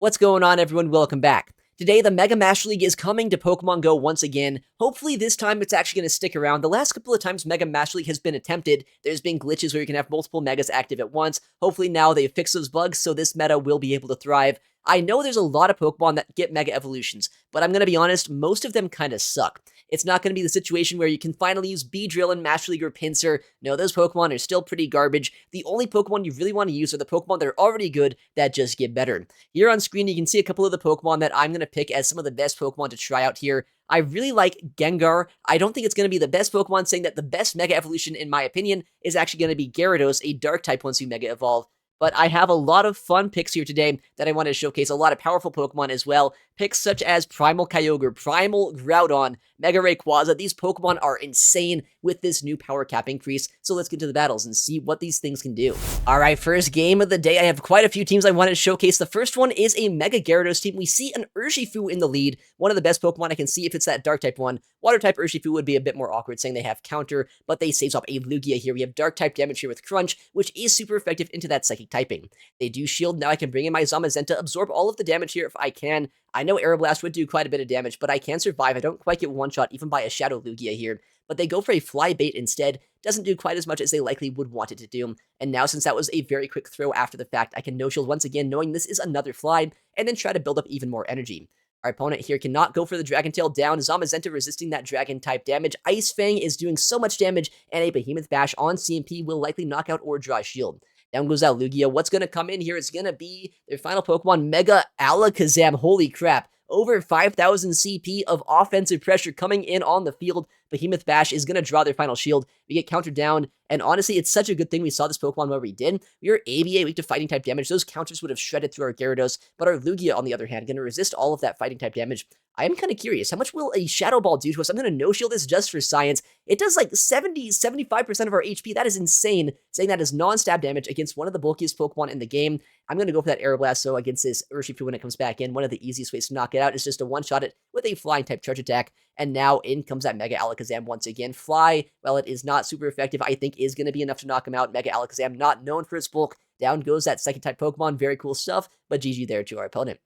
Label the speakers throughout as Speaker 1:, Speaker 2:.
Speaker 1: What's going on, everyone? Welcome back. Today, the Mega Master League is coming to Pokemon Go once again. Hopefully, this time it's actually going to stick around. The last couple of times Mega Master League has been attempted, there's been glitches where you can have multiple Megas active at once. Hopefully, now they've fixed those bugs, so this meta will be able to thrive. I know there's a lot of Pokemon that get Mega Evolutions, but I'm going to be honest, most of them kind of suck. It's not going to be the situation where you can finally use Beedrill in Master League or Pinsir. No, those Pokemon are still pretty garbage. The only Pokemon you really want to use are the Pokemon that are already good that just get better. Here on screen, you can see a couple of the Pokemon that I'm going to pick as some of the best Pokemon to try out here. I really like Gengar. I don't think it's going to be the best Pokemon, saying that the best Mega Evolution, in my opinion, is actually going to be Gyarados, a Dark-type once you Mega Evolve. But I have a lot of fun picks here today that I want to showcase, a lot of powerful Pokemon as well. Picks such as Primal Kyogre, Primal Groudon, Mega Rayquaza. These Pokemon are insane with this new power cap increase, so let's get to the battles and see what these things can do. Alright, first game of the day, I have quite a few teams I want to showcase. The first one is a Mega Gyarados team. We see an Urshifu in the lead, one of the best Pokemon I can see if it's that Dark-type one. Water-type Urshifu would be a bit more awkward, saying they have counter, but they save up a Lugia here. We have Dark-type damage here with Crunch, which is super effective into that Psychic typing. They do shield. Now I can bring in my Zamazenta, absorb all of the damage here if I can. I know Aeroblast would do quite a bit of damage, but I can survive. I don't quite get one-shot even by a Shadow Lugia here, but they go for a Fly Bait instead. Doesn't do quite as much as they likely would want it to do. And now, since that was a very quick throw after the fact, I can no-shield once again, knowing this is another Fly, and then try to build up even more energy. Our opponent here cannot go for the Dragon Tail down. Zamazenta resisting that Dragon-type damage. Ice Fang is doing so much damage, and a Behemoth Bash on CMP will likely knock out or draw shield. Down goes that Lugia. What's going to come in here is going to be their final Pokemon, Mega Alakazam. Holy crap. Over 5,000 CP of offensive pressure coming in on the field. Behemoth Bash is going to draw their final shield. We get countered down, and honestly, it's such a good thing we saw this Pokemon where we did. We were ABA weak to fighting type damage. Those counters would have shredded through our Gyarados, but our Lugia, on the other hand, going to resist all of that fighting type damage. I am kind of curious, how much will a Shadow Ball do to us? I'm going to no-shield this just for science. It does like 75% of our HP. That is insane, saying that is non-stab damage against one of the bulkiest Pokemon in the game. I'm going to go for that Aeroblast, so against this Urshifu when it comes back in, one of the easiest ways to knock it out is just to one-shot it with a flying type charge attack. And now in comes that Mega Alakazam once again. Fly, while it is not super effective, I think is going to be enough to knock him out. Mega Alakazam, not known for its bulk. Down goes that second type Pokemon. Very cool stuff, but GG there to our opponent.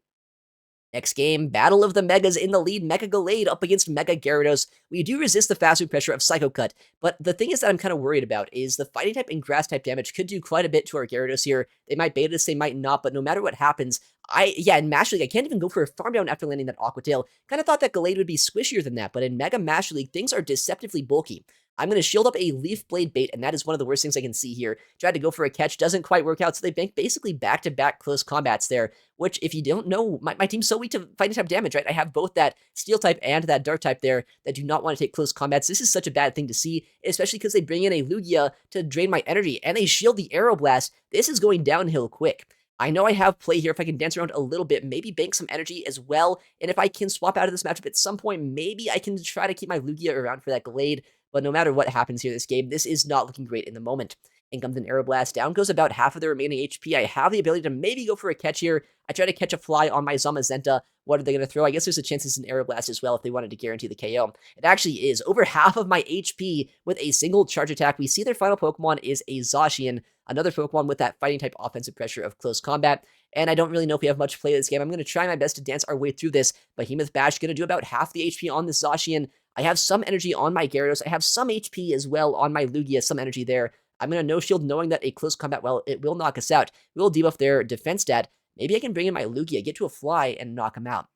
Speaker 1: Next game, Battle of the Megas in the lead, Mega Glade up against Mega Gyarados. We do resist the fast food pressure of Psycho Cut, but the thing is that I'm kind of worried about is the Fighting type and Grass type damage could do quite a bit to our Gyarados here. They might bait us, they might not, but no matter what happens, in Master League, I can't even go for a Farm Down after landing that Aqua Tail. Kind of thought that Glade would be squishier than that, but in Mega Master League, things are deceptively bulky. I'm going to shield up a Leaf Blade Bait, and that is one of the worst things I can see here. Tried to go for a catch, doesn't quite work out, so they bank basically back-to-back close combats there, which, if you don't know, my team's so weak to fighting type damage, right? I have both that Steel type and that Dark type there that do not want to take close combats. This is such a bad thing to see, especially because they bring in a Lugia to drain my energy, and they shield the Aeroblast. This is going downhill quick. I know I have play here if I can dance around a little bit, maybe bank some energy as well, and if I can swap out of this matchup at some point, maybe I can try to keep my Lugia around for that Glade. But no matter what happens here this game, this is not looking great in the moment. In comes an Aeroblast. Down goes about half of the remaining HP. I have the ability to maybe go for a catch here. I try to catch a Fly on my Zamazenta. What are they going to throw? I guess there's a chance it's an Aeroblast as well if they wanted to guarantee the KO. It actually is. Over half of my HP with a single charge attack. We see their final Pokemon is a Zacian, another Pokemon with that fighting type offensive pressure of close combat. And I don't really know if we have much play in this game. I'm going to try my best to dance our way through this. Behemoth Bash going to do about half the HP on this Zacian. I have some energy on my Gyarados. I have some HP as well on my Lugia, some energy there. I'm going to no-shield knowing that a close combat, well, it will knock us out. We will debuff their defense stat. Maybe I can bring in my Lugia, get to a Fly, and knock him out.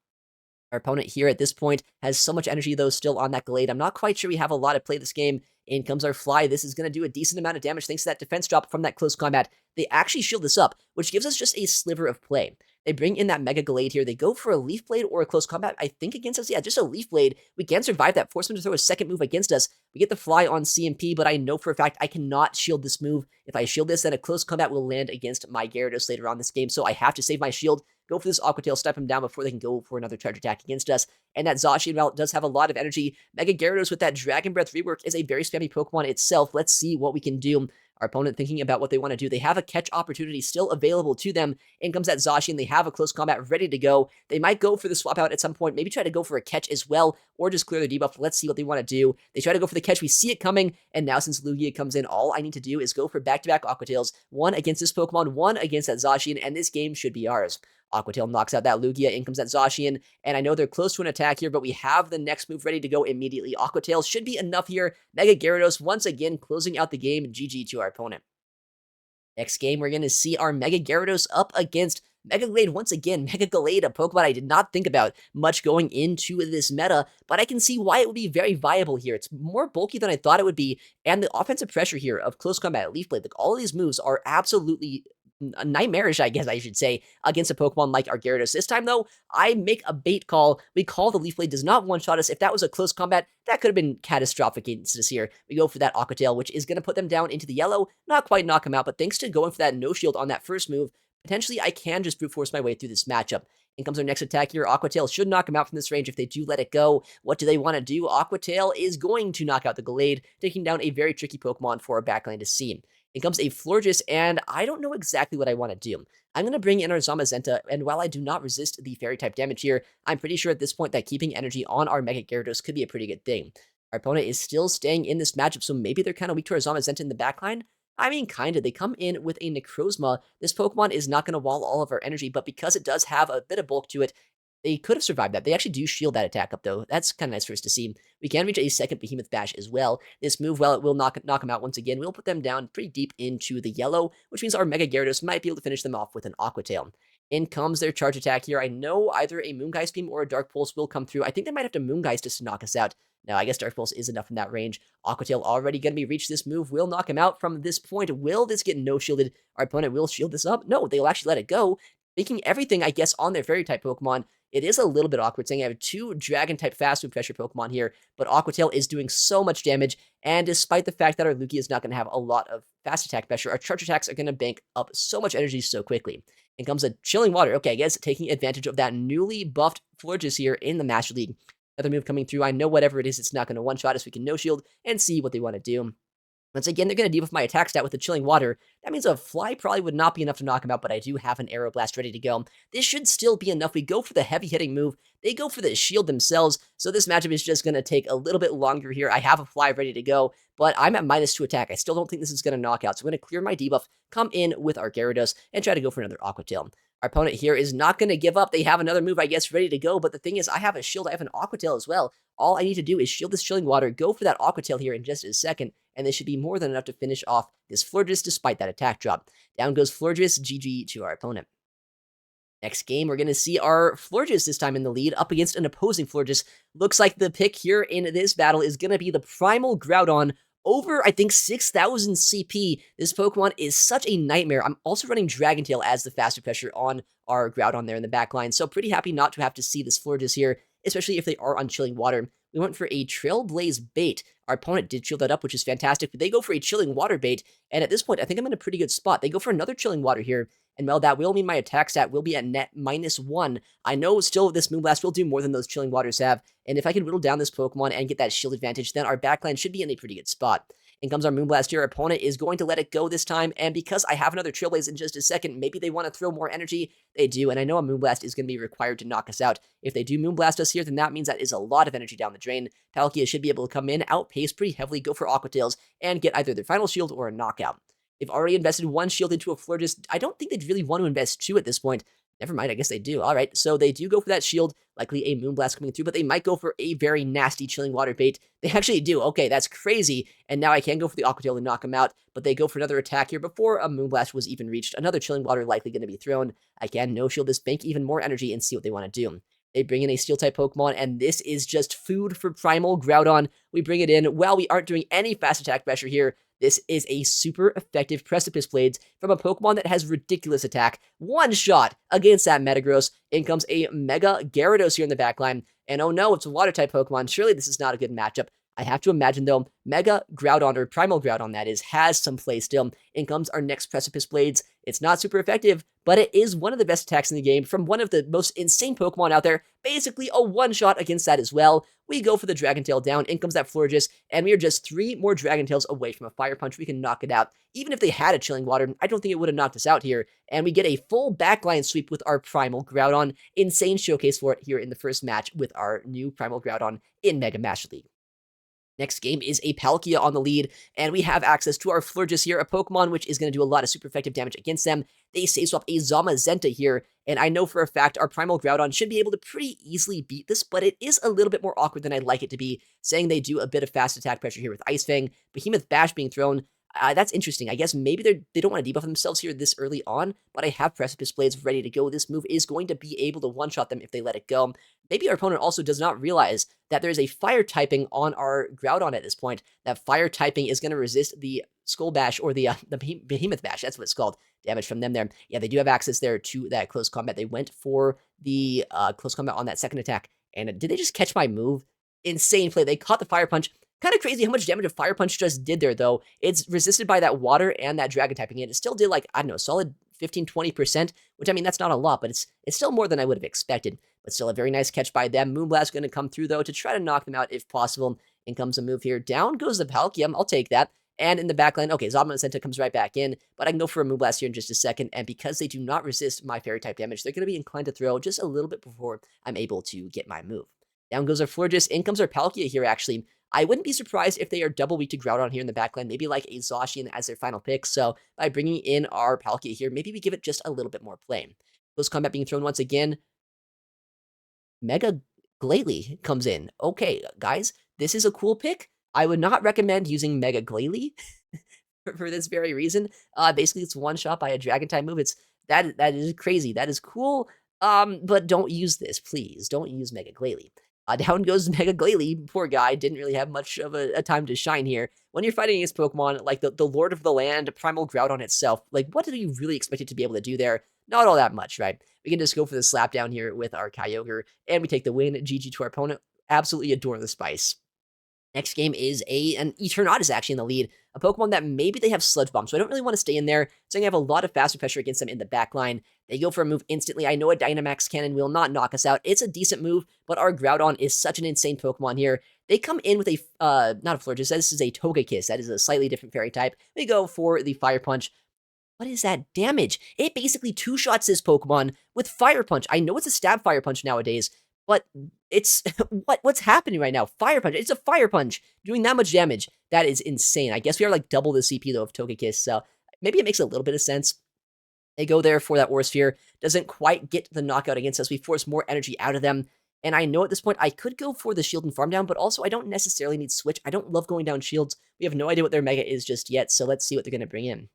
Speaker 1: Our opponent here at this point has so much energy, though, still on that Glade. I'm not quite sure we have a lot of play this game. In comes our Fly. This is going to do a decent amount of damage thanks to that defense drop from that close combat. They actually shield this up, which gives us just a sliver of play. They bring in that Mega Glade here. They go for a Leaf Blade or a close combat, I think, against us. Yeah, just a Leaf Blade. We can survive that. Force them to throw a second move against us. We get the Fly on CMP, but I know for a fact I cannot shield this move. If I shield this, then a close combat will land against my Gyarados later on this game, so I have to save my shield, go for this Aqua Tail, step him down before they can go for another charge attack against us. And that Zacian, while it does have a lot of energy, Mega Gyarados with that Dragon Breath rework is a very spammy Pokemon itself. Let's see what we can do. Our opponent thinking about what they want to do. They have a catch opportunity still available to them. In comes that Zacian. They have a close combat ready to go. They might go for the swap out at some point. Maybe try to go for a catch as well, or just clear the debuff. Let's see what they want to do. They try to go for the catch. We see it coming, and now since Lugia comes in, all I need to do is go for back-to-back Aqua Tails. One against this Pokemon, one against that Zacian, and this game should be ours. Aqua Tail knocks out that Lugia. In comes that Zacian. And I know they're close to an attack here, but we have the next move ready to go immediately. Aqua Tail should be enough here. Mega Gyarados once again closing out the game. GG to our opponent. Next game, we're going to see our Mega Gyarados up against Mega Glade once again. Mega Glade, a Pokemon I did not think about much going into this meta, but I can see why it would be very viable here. It's more bulky than I thought it would be, and the offensive pressure here of Close Combat, Leaf Blade, like all of these moves are absolutely nightmarish, I guess I should say, against a Pokemon like our Gyarados. This time, though, I make a bait call. We call the Leaf Blade does not one-shot us. If that was a close combat, that could have been catastrophic against us here. We go for that Aqua Tail, which is going to put them down into the yellow. Not quite knock them out, but thanks to going for that no shield on that first move, potentially I can just brute force my way through this matchup. In comes our next attack here. Aqua Tail should knock him out from this range if they do let it go. What do they want to do? Aqua Tail is going to knock out the Glade, taking down a very tricky Pokemon for our backline to see. In comes a Florges, and I don't know exactly what I want to do. I'm going to bring in our Zamazenta, and while I do not resist the Fairy-type damage here, I'm pretty sure at this point that keeping energy on our Mega Gyarados could be a pretty good thing. Our opponent is still staying in this matchup, so maybe they're kind of weak to our Zamazenta in the backline. I mean, kind of. They come in with a Necrozma. This Pokemon is not going to wall all of our energy, but because it does have a bit of bulk to it, they could have survived that. They actually do shield that attack up, though. That's kind of nice for us to see. We can reach a second Behemoth Bash as well. This move, well, it will knock them out once again. We'll put them down pretty deep into the yellow, which means our Mega Gyarados might be able to finish them off with an Aqua Tail. In comes their charge attack here. I know either a Moongeist Beam or a Dark Pulse will come through. I think they might have to Moongeist just to knock us out. No, I guess Dark Pulse is enough in that range. Aqua Tail already going to be reached. This move will knock him out from this point. Will this get no-shielded? Our opponent will shield this up? No, they'll actually let it go, making everything, I guess, on their Fairy-type Pokemon. It is a little bit awkward saying I have two Dragon-type fast move pressure Pokemon here, but Aqua Tail is doing so much damage, and despite the fact that our Lugia is not going to have a lot of fast attack pressure, our charge attacks are going to bank up so much energy so quickly. In comes a Chilling Water. Okay, I guess taking advantage of that newly buffed Florges here in the Master League. Another move coming through. I know whatever it is, it's not going to one-shot us. We can no-shield and see what they want to do. Once again, they're going to debuff my attack stat with the Chilling Water. That means a Fly probably would not be enough to knock him out, but I do have an Aeroblast ready to go. This should still be enough. We go for the heavy-hitting move. They go for the shield themselves, so this matchup is just going to take a little bit longer here. I have a Fly ready to go, but I'm at -2 attack. I still don't think this is going to knock out, so I'm going to clear my debuff, come in with our Gyarados, and try to go for another Aqua Tail. Our opponent here is not going to give up. They have another move, I guess, ready to go, but the thing is, I have a shield, I have an Aqua Tail as well. All I need to do is shield this Chilling Water, go for that Aqua Tail here in just a second, and this should be more than enough to finish off this Florges despite that attack drop. Down goes Florges, GG to our opponent. Next game, we're going to see our Florges this time in the lead up against an opposing Florges. Looks like the pick here in this battle is going to be the Primal Groudon over, I think, 6,000 CP. This Pokemon is such a nightmare. I'm also running Dragon Tail as the faster pressure on our Groudon there in the back line, so pretty happy not to have to see this Florges here, especially if they are on Chilling Water. We went for a Trailblaze bait. Our opponent did shield that up, which is fantastic, but they go for a Chilling Water bait, and at this point, I think I'm in a pretty good spot. They go for another Chilling Water here, and well, that will mean my attack stat will be at net -1. I know still this Moonblast will do more than those Chilling Waters have, and if I can whittle down this Pokemon and get that shield advantage, then our backline should be in a pretty good spot. In comes our Moonblast here. Our opponent is going to let it go this time, and because I have another Trailblaze in just a second, maybe they want to throw more energy. They do, and I know a Moonblast is going to be required to knock us out. If they do Moonblast us here, then that means that is a lot of energy down the drain. Palkia should be able to come in, outpace pretty heavily, go for Aqua Tails, and get either their final shield or a knockout. They've already invested one shield into a Florges. I don't think they'd really want to invest two at this point. Never mind, I guess they do. All right, so they do go for that shield, likely a Moonblast coming through, but they might go for a very nasty Chilling Water bait. They actually do. Okay, that's crazy. And now I can go for the Aqua Tail and knock him out, but they go for another attack here before a Moonblast was even reached. Another Chilling Water likely going to be thrown. I can no-shield this, bank even more energy, and see what they want to do. They bring in a Steel-type Pokemon, and this is just food for Primal Groudon. We bring it in. Well, we aren't doing any fast attack pressure here. This is a super effective Precipice Blades from a Pokemon that has ridiculous attack. One shot against that Metagross. In comes a Mega Gyarados here in the backline. And oh no, it's a Water-type Pokemon. Surely this is not a good matchup. I have to imagine, though, Mega Groudon, or Primal Groudon, that is, has some play still. In comes our next Precipice Blades. It's not super effective, but it is one of the best attacks in the game from one of the most insane Pokemon out there. Basically, a one-shot against that as well. We go for the Dragon Tail down. In comes that Florges, and we are just 3 more Dragon Tails away from a Fire Punch. We can knock it out. Even if they had a Chilling Water, I don't think it would have knocked us out here. And we get a full backline sweep with our Primal Groudon. Insane showcase for it here in the first match with our new Primal Groudon in Mega Master League. Next game is a Palkia on the lead, and we have access to our Florges here, a Pokemon which is going to do a lot of super effective damage against them. They save swap a Zamazenta here, and I know for a fact our Primal Groudon should be able to pretty easily beat this, but it is a little bit more awkward than I'd like it to be, saying they do a bit of fast attack pressure here with Ice Fang, Behemoth Bash being thrown. That's interesting. I guess maybe they don't want to debuff themselves here this early on, but I have Precipice Blades ready to go. This move is going to be able to one-shot them if they let it go. Maybe our opponent also does not realize that there is a fire typing on our Groudon at this point. That fire typing is going to resist the Skull Bash or the Behemoth Bash. That's what it's called. Damage from them there. Yeah, they do have access there to that close combat. They went for the close combat on that second attack. And did they just catch my move? Insane play. They caught the Fire Punch. Kind of crazy how much damage a Fire Punch just did there, though. It's resisted by that water and that Dragon typing, and it still did, like, I don't know, solid 15-20%, which, I mean, that's not a lot, but it's still more than I would have expected. But still a very nice catch by them. Moonblast going to come through, though, to try to knock them out if possible. In comes a move here. Down goes the Palkia. I'll take that. And in the backline, okay, Zamazenta comes right back in, but I can go for a Moonblast here in just a second, and because they do not resist my Fairy-type damage, they're going to be inclined to throw just a little bit before I'm able to get my move. Down goes our Florges. In comes our Palkia here, actually. I wouldn't be surprised if they are double weak to Groudon here in the backline, maybe like a Zacian as their final pick. So by bringing in our Palkia here, maybe we give it just a little bit more play. Close combat being thrown once again. Mega Glade comes in. Okay, guys, this is a cool pick. I would not recommend using Mega Glade for this very reason. Basically, it's one shot by a Dragon type move. That is crazy. That is cool. But don't use this, please. Don't use Mega Glade. Down goes Mega Glade. Poor guy, didn't really have much of a time to shine here. When you're fighting against Pokemon like the Lord of the Land, Primal Groudon itself, like, what do you really expect it to be able to do there? Not all that much, right? We can just go for the slap down here with our Kyogre, and we take the win. GG to our opponent. Absolutely adore the spice. Next game is an Eternatus actually in the lead, a Pokemon that maybe they have Sludge Bomb, so I don't really want to stay in there, so I have a lot of faster pressure against them in the back line. They go for a move instantly. I know a Dynamax Cannon will not knock us out. It's a decent move, but our Groudon is such an insane Pokemon here. They come in with a, not a Florges, this is a Togekiss. That is a slightly different fairy type. They go for the Fire Punch. What is that damage? It basically two-shots this Pokemon with Fire Punch. I know it's a stab Fire Punch nowadays, but it's, what's happening right now? Fire Punch. It's a Fire Punch doing that much damage. That is insane. I guess we are like double the CP, though, of Togekiss, so maybe it makes a little bit of sense. They go there for that Aura Sphere. Doesn't quite get the knockout against us. We force more energy out of them. And I know at this point I could go for the shield and farm down, but also I don't necessarily need switch. I don't love going down shields. We have no idea what their mega is just yet, so let's see what they're going to bring in.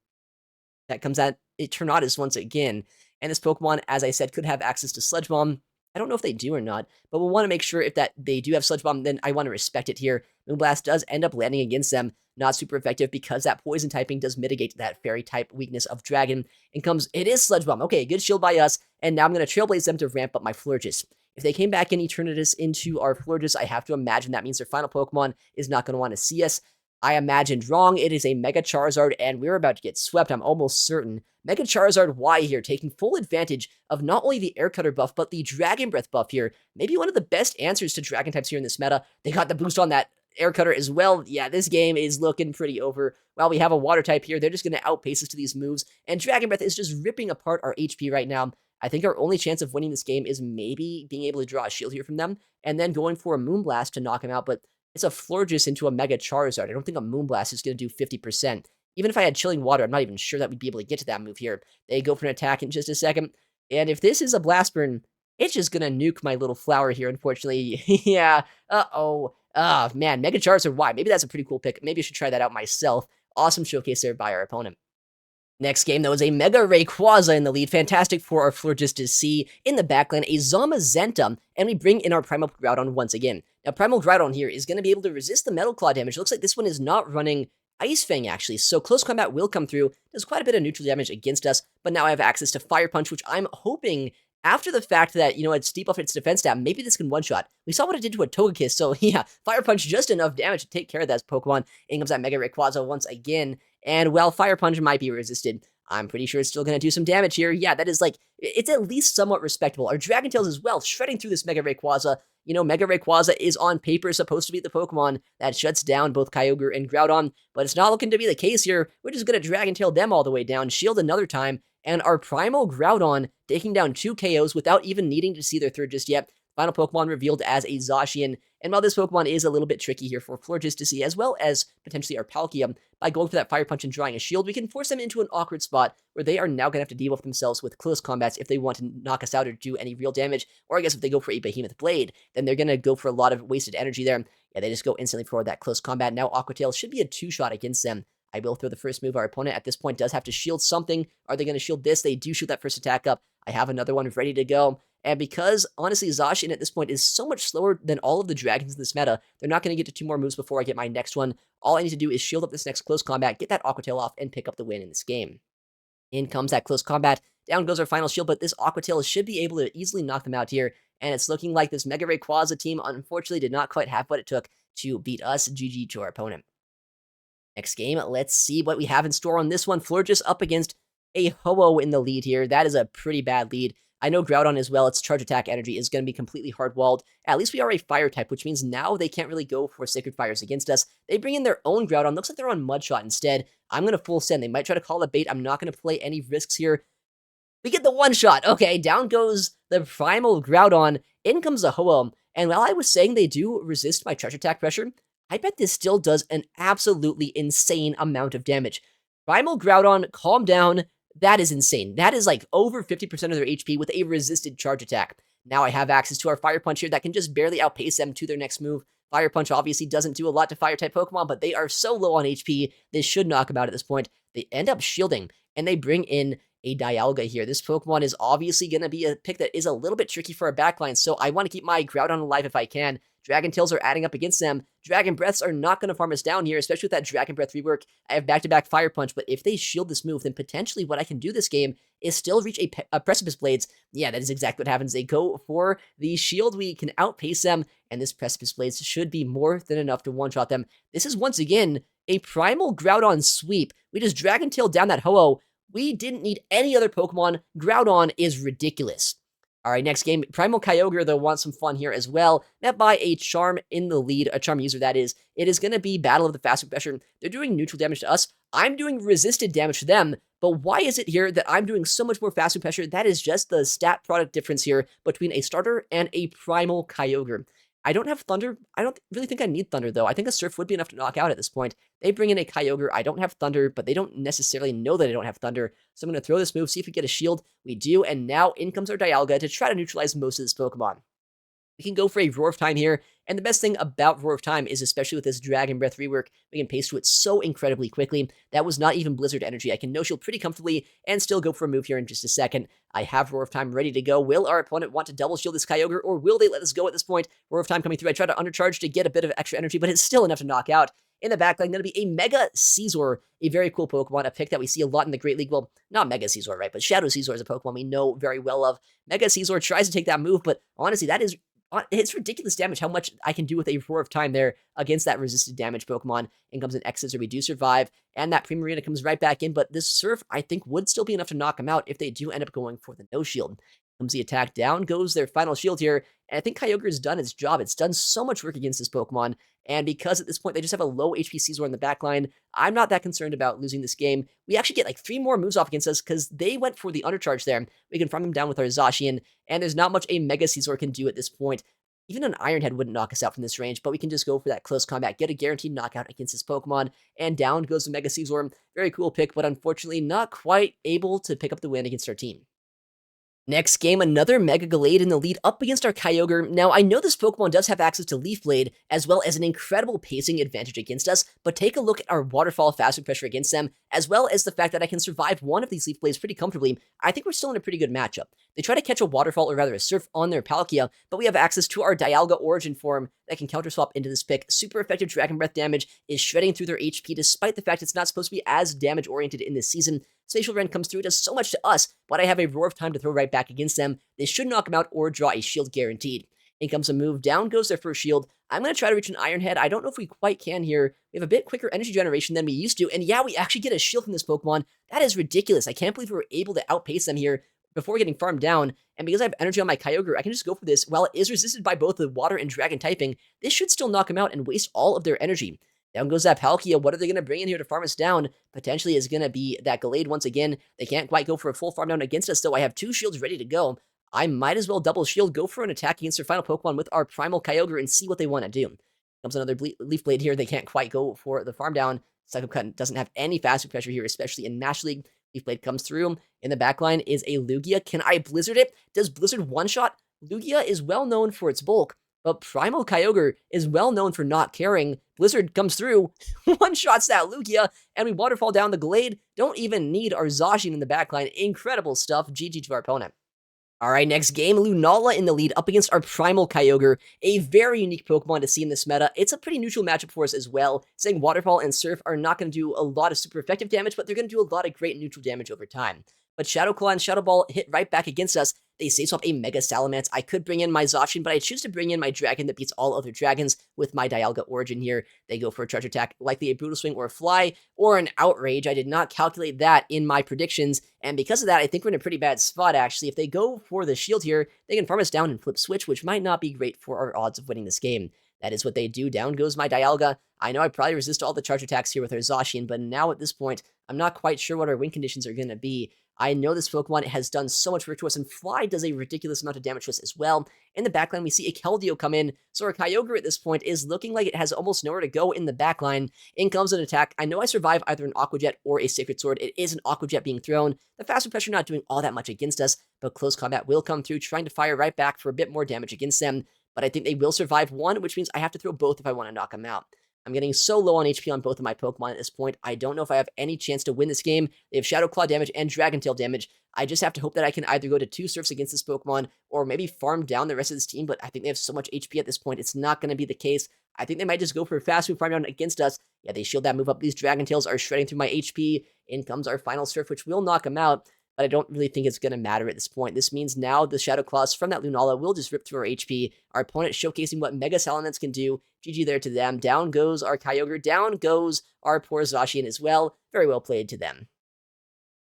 Speaker 1: That comes at Eternatus once again. And this Pokemon, as I said, could have access to Sludge Bomb. I don't know if they do or not, but we'll want to make sure if that they do have Sludge Bomb, then I want to respect it here. Moonblast does end up landing against them. Not super effective because that poison typing does mitigate that fairy type weakness of Dragon. It is Sludge Bomb. Okay, good shield by us. And now I'm going to Trailblaze them to ramp up my Florges. If they came back in Eternatus into our Florges, I have to imagine that means their final Pokemon is not going to want to see us. I imagined wrong. It is a Mega Charizard, and we're about to get swept, I'm almost certain. Mega Charizard Y here, taking full advantage of not only the Air Cutter buff, but the Dragon Breath buff here. Maybe one of the best answers to Dragon types here in this meta. They got the boost on that Air Cutter as well. Yeah, this game is looking pretty over. While we have a Water type here, they're just going to outpace us to these moves, and Dragon Breath is just ripping apart our HP right now. I think our only chance of winning this game is maybe being able to draw a shield here from them, and then going for a Moonblast to knock him out, but it's a Florges into a Mega Charizard. I don't think a Moonblast is going to do 50%. Even if I had Chilling Water, I'm not even sure that we'd be able to get to that move here. They go for an attack in just a second. And if this is a Blast Burn, it's just going to nuke my little flower here, unfortunately. Yeah. Uh-oh. Oh, man. Mega Charizard Y. Maybe that's a pretty cool pick. Maybe I should try that out myself. Awesome showcase there by our opponent. Next game, though, is a Mega Rayquaza in the lead. Fantastic for our Florges to see. In the backline, a Zamazenta, and we bring in our Primal Groudon once again. Now, Primal Groudon here is going to be able to resist the Metal Claw damage. It looks like this one is not running Ice Fang, actually, so Close Combat will come through. Does quite a bit of neutral damage against us, but now I have access to Fire Punch, which I'm hoping, after the fact that, it's deep off its defense stat, maybe this can one-shot. We saw what it did to a Togekiss, so yeah, Fire Punch just enough damage to take care of that Pokemon. In comes that Mega Rayquaza once again, and while Fire Punch might be resisted, I'm pretty sure it's still going to do some damage here. Yeah, that is it's at least somewhat respectable. Our Dragon Tails as well, shredding through this Mega Rayquaza. Mega Rayquaza is on paper supposed to be the Pokemon that shuts down both Kyogre and Groudon, but it's not looking to be the case here. We're just going to Dragon Tail them all the way down, shield another time, and our Primal Groudon taking down 2 KOs without even needing to see their third just yet. Final Pokemon revealed as a Zacian, And while this Pokemon is a little bit tricky here for Florges to see, as well as potentially our Palkia, by going for that Fire Punch and drawing a shield, we can force them into an awkward spot where they are now going to have to deal with themselves with close combats if they want to knock us out or do any real damage. Or I guess if they go for a Behemoth Blade, then they're going to go for a lot of wasted energy there. Yeah, they just go instantly for that close combat. Now Aqua Tail should be a 2-shot against them. I will throw the first move. Our opponent at this point does have to shield something. Are they going to shield this? They do shoot that first attack up. I have another one ready to go. And because, honestly, Zacian at this point is so much slower than all of the dragons in this meta, they're not going to get to 2 more moves before I get my next one. All I need to do is shield up this next close combat, get that Aqua Tail off, and pick up the win in this game. In comes that close combat. Down goes our final shield, but this Aqua Tail should be able to easily knock them out here. And it's looking like this Mega Rayquaza team, unfortunately, did not quite have what it took to beat us. GG to our opponent. Next game, let's see what we have in store on this one. Florges up against a Ho-Oh in the lead here. That is a pretty bad lead. I know Groudon as well, its charge attack energy is going to be completely hard-walled. At least we are a fire type, which means now they can't really go for Sacred Fires against us. They bring in their own Groudon. Looks like they're on Mudshot instead. I'm going to full send. They might try to call a bait. I'm not going to play any risks here. We get the one-shot. Okay, down goes the Primal Groudon. In comes the Ho-Oh. And while I was saying they do resist my charge attack pressure, I bet this still does an absolutely insane amount of damage. Primal Groudon, calm down. That is insane. That is like over 50% of their HP with a resisted charge attack. Now I have access to our Fire Punch here that can just barely outpace them to their next move. Fire Punch obviously doesn't do a lot to Fire-type Pokemon, but they are so low on HP, this should knock them out at this point. They end up shielding, and they bring in a Dialga here. This Pokemon is obviously going to be a pick that is a little bit tricky for our backline, so I want to keep my Groudon alive if I can. Dragon Tails are adding up against them. Dragon Breaths are not going to farm us down here, especially with that Dragon Breath rework. I have back-to-back Fire Punch, but if they shield this move, then potentially what I can do this game is still reach a Precipice Blades. Yeah, that is exactly what happens. They go for the shield. We can outpace them, and this Precipice Blades should be more than enough to one-shot them. This is, once again, a Primal Groudon sweep. We just Dragon Tail down that Ho-Oh. We didn't need any other Pokemon. Groudon is ridiculous. All right, next game, Primal Kyogre, though, wants some fun here as well. Met by a Charm in the lead, a Charm user, that is. It is going to be Battle of the Fast Pressure. They're doing neutral damage to us. I'm doing resisted damage to them. But why is it here that I'm doing so much more Fast Pressure? That is just the stat product difference here between a starter and a Primal Kyogre. I don't have Thunder. I don't really think I need Thunder, though. I think a Surf would be enough to knock out at this point. They bring in a Kyogre. I don't have Thunder, but they don't necessarily know that I don't have Thunder. So I'm going to throw this move, see if we get a shield. We do, and now in comes our Dialga to try to neutralize most of this Pokemon. We can go for a Roar of Time here, and the best thing about Roar of Time is, especially with this Dragon Breath rework, we can pace to it so incredibly quickly. That was not even Blizzard energy. I can no-shield pretty comfortably and still go for a move here in just a second. I have Roar of Time ready to go. Will our opponent want to double shield this Kyogre, or will they let us go at this point? Roar of Time coming through. I try to undercharge to get a bit of extra energy, but it's still enough to knock out. In the backline, going to be a Mega Scizor, a very cool Pokemon, a pick that we see a lot in the Great League. Well, not Mega Scizor, right? But Shadow Scizor is a Pokemon we know very well of. Mega Scizor tries to take that move, but honestly, it's ridiculous damage how much I can do with a Roar of Time there against that resisted damage Pokemon. In comes an X-Scissor, we do survive, and that Primarina comes right back in, but this Surf, I think, would still be enough to knock him out if they do end up going for the no-shield. Comes the attack, down goes their final shield here, and I think Kyogre's done its job. It's done so much work against this Pokemon, and because at this point they just have a low HP Scizor in the backline, I'm not that concerned about losing this game. We actually get like 3 more moves off against us because they went for the undercharge there. We can farm him down with our Zacian, and there's not much a Mega Scizor can do at this point. Even an Iron Head wouldn't knock us out from this range, but we can just go for that close combat, get a guaranteed knockout against this Pokemon, and down goes the Mega Scizor. Very cool pick, but unfortunately not quite able to pick up the win against our team. Next game, another Mega Glade in the lead up against our Kyogre. Now, I know this Pokemon does have access to Leaf Blade, as well as an incredible pacing advantage against us, but take a look at our Waterfall Fast Pressure against them, as well as the fact that I can survive one of these Leaf Blades pretty comfortably. I think we're still in a pretty good matchup. They try to catch a Waterfall, or rather a Surf, on their Palkia, but we have access to our Dialga Origin form that can counter swap into this pick. Super effective Dragon Breath damage is shredding through their HP, despite the fact it's not supposed to be as damage-oriented in this season. Spatial Rend comes through, it does so much to us, but I have a Roar of Time to throw right back against them. They should knock them out or draw a shield guaranteed. In comes a move, down goes their first shield. I'm going to try to reach an Iron Head. I don't know if we quite can here. We have a bit quicker energy generation than we used to, and yeah, we actually get a shield from this Pokemon. That is ridiculous. I can't believe we were able to outpace them here before getting farmed down, and because I have energy on my Kyogre, I can just go for this. While it is resisted by both the Water and Dragon typing, this should still knock them out and waste all of their energy. Down goes that Palkia. What are they going to bring in here to farm us down? Potentially is going to be that Glade once again. They can't quite go for a full farm down against us, though. I have 2 shields ready to go. I might as well double shield, go for an attack against their final Pokemon with our Primal Kyogre and see what they want to do. Comes another Leaf Blade here. They can't quite go for the farm down. Psycho Cut doesn't have any fast pressure here, especially in Nash League. Leaf Blade comes through. In the backline is a Lugia. Can I Blizzard it? Does Blizzard one-shot? Lugia is well known for its bulk, but Primal Kyogre is well known for not caring. Blizzard comes through, one-shots that Lugia, and we waterfall down the Glade. Don't even need our Zacian in the backline. Incredible stuff. GG to our opponent. Alright, next game, Lunala in the lead up against our Primal Kyogre, a very unique Pokemon to see in this meta. It's a pretty neutral matchup for us as well, saying Waterfall and Surf are not going to do a lot of super effective damage, but they're going to do a lot of great neutral damage over time. But Shadow Claw and Shadow Ball hit right back against us. They save swap a Mega Salamence. I could bring in my Zacian, but I choose to bring in my Dragon that beats all other dragons with my Dialga Origin here. They go for a Charge Attack, likely a Brutal Swing or a Fly, or an Outrage. I did not calculate that in my predictions, and because of that, I think we're in a pretty bad spot, actually. If they go for the Shield here, they can farm us down and flip Switch, which might not be great for our odds of winning this game. That is what they do. Down goes my Dialga. I know I probably resist all the Charge Attacks here with our Zacian, but now at this point, I'm not quite sure what our win conditions are going to be. I know this Pokemon has done so much work to us, and Fly does a ridiculous amount of damage to us as well. In the backline, we see a Keldeo come in, so our Kyogre at this point is looking like it has almost nowhere to go in the backline. In comes an attack. I know I survive either an Aqua Jet or a Sacred Sword. It is an Aqua Jet being thrown. The Faster Pressure not doing all that much against us, but Close Combat will come through, trying to fire right back for a bit more damage against them. But I think they will survive one, which means I have to throw both if I want to knock them out. I'm getting so low on HP on both of my Pokemon at this point. I don't know if I have any chance to win this game. They have Shadow Claw damage and Dragon Tail damage. I just have to hope that I can either go to 2 Surfs against this Pokemon or maybe farm down the rest of this team, but I think they have so much HP at this point, it's not going to be the case. I think they might just go for a fast move farm down against us. Yeah, they shield that move up. These Dragon Tails are shredding through my HP. In comes our final Surf, which will knock them out, but I don't really think it's going to matter at this point. This means now the Shadow Claws from that Lunala will just rip through our HP. Our opponent showcasing what Mega Salamence can do. GG there to them. Down goes our Kyogre. Down goes our poor Zacian as well. Very well played to them.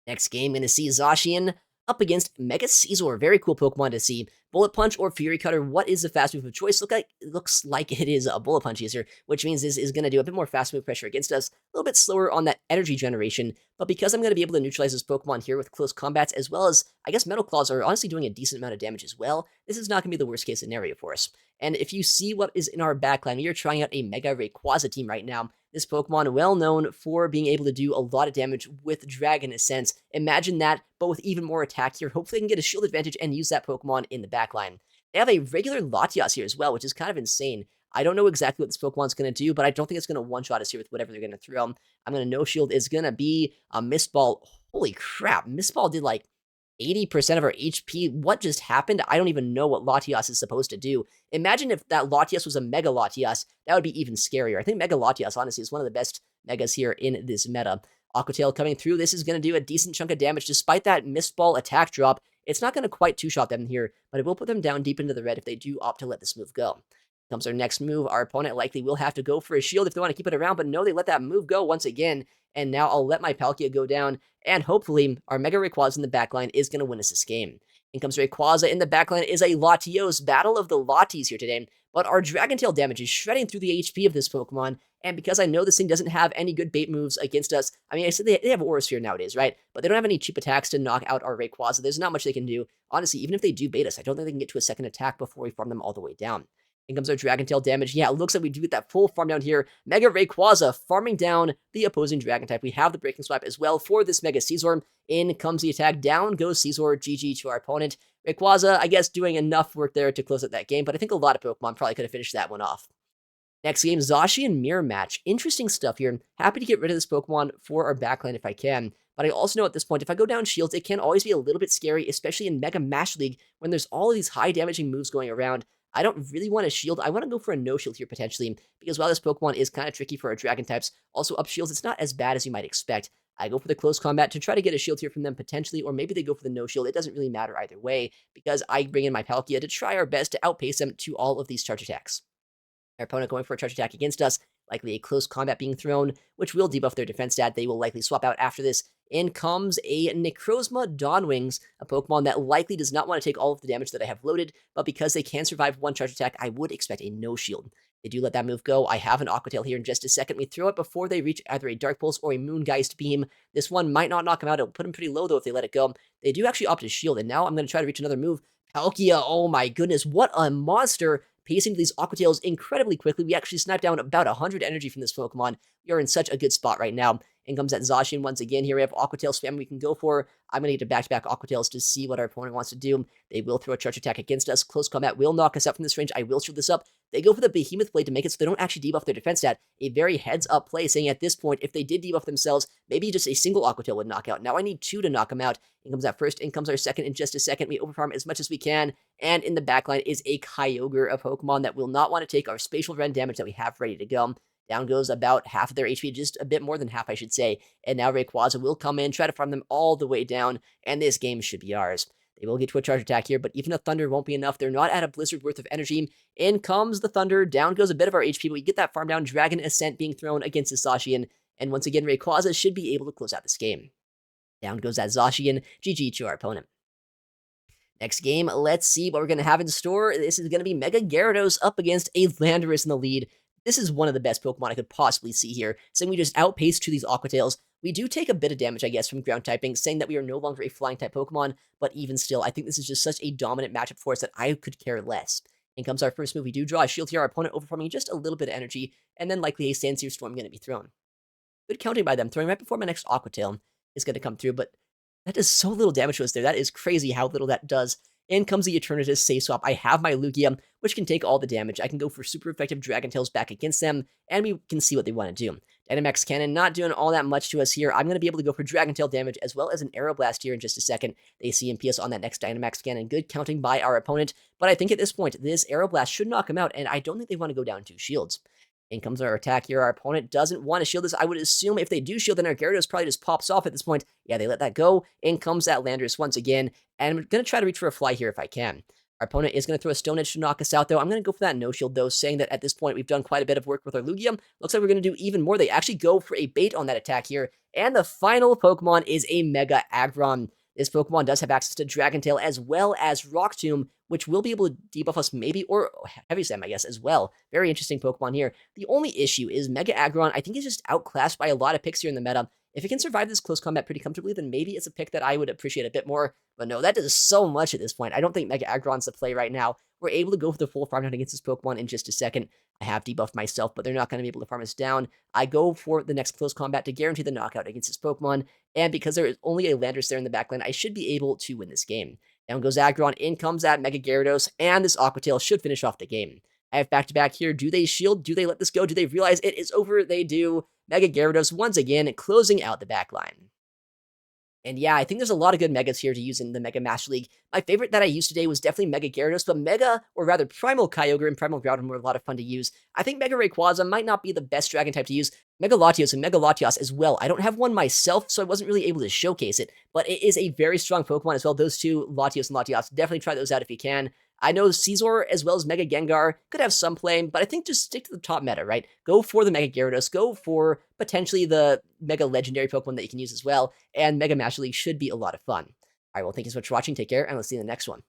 Speaker 1: Next game, going to see Zacian up against Mega Caesar. Very cool Pokemon to see. Bullet Punch or Fury Cutter, what is the fast move of choice? Looks like it is a Bullet Punch user, which means this is going to do a bit more fast move pressure against us, a little bit slower on that energy generation, but because I'm going to be able to neutralize this Pokemon here with close combats, as well as, I guess Metal Claws are honestly doing a decent amount of damage as well, this is not going to be the worst case scenario for us. And if you see what is in our backline, we are trying out a Mega Rayquaza team right now. This Pokemon, well known for being able to do a lot of damage with Dragon in a sense. Imagine that, but with even more attack here. Hopefully they can get a shield advantage and use that Pokemon in the backline. They have a regular Latias here as well, which is kind of insane. I don't know exactly what this Pokemon's going to do, but I don't think it's going to one-shot us here with whatever they're going to throw. I'm going to no-shield is going to be a Mist Ball. Holy crap, Mist Ball did like 80% of our HP. What just happened? I don't even know what Latias is supposed to do. Imagine if that Latias was a Mega Latias. That would be even scarier. I think Mega Latias, honestly, is one of the best Megas here in this meta. Aqua Tail coming through. This is going to do a decent chunk of damage despite that Mist Ball attack drop. It's not going to quite two-shot them here, but it will put them down deep into the red if they do opt to let this move go. Comes our next move. Our opponent likely will have to go for a shield if they want to keep it around, but no, they let that move go once again. And now I'll let my Palkia go down, and hopefully our Mega Rayquaza in the backline is going to win us this game. In comes Rayquaza. In the backline is a Latios. Battle of the Latis here today, but our Dragon Tail damage is shredding through the HP of this Pokemon, and because I know this thing doesn't have any good bait moves against us, I mean, I said they have Aura Sphere nowadays, right? But they don't have any cheap attacks to knock out our Rayquaza. There's not much they can do. Honestly, even if they do bait us, I don't think they can get to a second attack before we farm them all the way down. In comes our Dragon Tail damage. Yeah, it looks like we do get that full farm down here. Mega Rayquaza farming down the opposing Dragon type. We have the Breaking Swipe as well for this Mega Caesar. In comes the attack. Down goes Caesar. GG to our opponent. Rayquaza, I guess, doing enough work there to close out that game, but I think a lot of Pokemon probably could have finished that one off. Next game, Zacian Mirror Match. Interesting stuff here. Happy to get rid of this Pokemon for our backline if I can. But I also know at this point, if I go down shields, it can always be a little bit scary, especially in Mega Mash League, when there's all of these high damaging moves going around. I don't really want to shield. I want to go for a no-shield here, potentially, because while this Pokemon is kind of tricky for our Dragon types, also up shields, it's not as bad as you might expect. I go for the close combat to try to get a shield here from them, potentially, or maybe they go for the no-shield. It doesn't really matter either way, because I bring in my Palkia to try our best to outpace them to all of these charge attacks. Our opponent going for a charge attack against us, likely a close combat being thrown, which will debuff their defense stat. They will likely swap out after this. In comes a Necrozma Dawnwings, a Pokemon that likely does not want to take all of the damage that I have loaded, but because they can survive one charge attack, I would expect a no-shield. They do let that move go. I have an Aqua Tail here in just a second. We throw it before they reach either a Dark Pulse or a Moongeist Beam. This one might not knock them out. It'll put them pretty low, though, if they let it go. They do actually opt to shield, and now I'm going to try to reach another move. Palkia, oh my goodness, what a monster! Pacing these Aqua Tails incredibly quickly. We actually sniped down about 100 energy from this Pokemon. We are in such a good spot right now. In comes that Zacian once again. Here we have Aqua Tail spam we can go for. I'm going to get to back-to-back Aqua Tails to see what our opponent wants to do. They will throw a charge attack against us. Close combat will knock us out from this range. I will shield this up. They go for the Behemoth Blade to make it so they don't actually debuff their defense stat. A very heads-up play, saying at this point, if they did debuff themselves, maybe just a single Aqua Tail would knock out. Now I need two to knock them out. In comes that first, in comes our second in just a second. We overfarm as much as we can, and in the backline is a Kyogre, a Pokemon that will not want to take our Spatial Rend damage that we have ready to go. Down goes about half of their HP, just a bit more than half, I should say. And now Rayquaza will come in, try to farm them all the way down, and this game should be ours. They will get to a charge attack here, but even a Thunder won't be enough. They're not at a Blizzard worth of energy. In comes the Thunder. Down goes a bit of our HP, but we get that farm down. Dragon Ascent being thrown against the Zacian. And once again, Rayquaza should be able to close out this game. Down goes that Zacian. GG to our opponent. Next game, let's see what we're going to have in store. This is going to be Mega Gyarados up against a Landorus in the lead. This is one of the best Pokemon I could possibly see here. Saying we just outpace to these Aqua Tails. We do take a bit of damage, I guess, from ground typing, saying that we are no longer a flying type Pokemon, but even still, I think this is just such a dominant matchup for us that I could care less. In comes our first move. We do draw a shield here, our opponent overfarming just a little bit of energy, and then likely a Sandsear Storm going to be thrown. Good counting by them, throwing right before my next Aqua Tail is going to come through, but that does so little damage to us there. That is crazy how little that does. In comes the Eternatus Safe Swap. I have my Lugia, which can take all the damage. I can go for super effective Dragon Tails back against them, and we can see what they want to do. Dynamax Cannon not doing all that much to us here. I'm going to be able to go for Dragon Tail damage as well as an Aeroblast here in just a second. They CMP us on that next Dynamax Cannon. Good counting by our opponent, but I think at this point, this Aeroblast should knock him out, and I don't think they want to go down 2 shields. In comes our attack here. Our opponent doesn't want to shield this. I would assume if they do shield, then our Gyarados probably just pops off at this point. Yeah, they let that go. In comes that Landorus once again. And I'm going to try to reach for a fly here if I can. Our opponent is going to throw a Stone Edge to knock us out, though. I'm going to go for that no shield, though, saying that at this point we've done quite a bit of work with our Lugia. Looks like we're going to do even more. They actually go for a bait on that attack here. And the final Pokemon is a Mega Aggron. This Pokemon does have access to Dragon Tail as well as Rock Tomb, which will be able to debuff us maybe, or Heavy Slam, I guess, as well. Very interesting Pokemon here. The only issue is Mega Aggron, I think, is just outclassed by a lot of picks here in the meta. If it can survive this close combat pretty comfortably, then maybe it's a pick that I would appreciate a bit more. But no, that does so much at this point. I don't think Mega Aggron's the play right now. We're able to go for the full farm down against this Pokemon in just a second. I have debuffed myself, but they're not going to be able to farm us down. I go for the next close combat to guarantee the knockout against this Pokemon, and because there is only a Landorus there in the backline, I should be able to win this game. Down goes Aggron, in comes that Mega Gyarados, and this Aqua Tail should finish off the game. I have back-to-back here. Do they shield? Do they let this go? Do they realize it is over? They do. Mega Gyarados once again closing out the backline. And yeah, I think there's a lot of good Megas here to use in the Mega Master League. My favorite that I used today was definitely Mega Gyarados, but Mega, or rather Primal Kyogre and Primal Groudon were a lot of fun to use. I think Mega Rayquaza might not be the best Dragon type to use. Mega Latios and Mega Latias as well. I don't have one myself, so I wasn't really able to showcase it, but it is a very strong Pokemon as well. Those two, Latios and Latias, definitely try those out if you can. I know Caesar as well as Mega Gengar could have some play, but I think just stick to the top meta, right? Go for the Mega Gyarados, go for potentially the Mega Legendary Pokemon that you can use as well, and Mega Master League should be a lot of fun. All right, well, thank you so much for watching. Take care, and let's see you in the next one.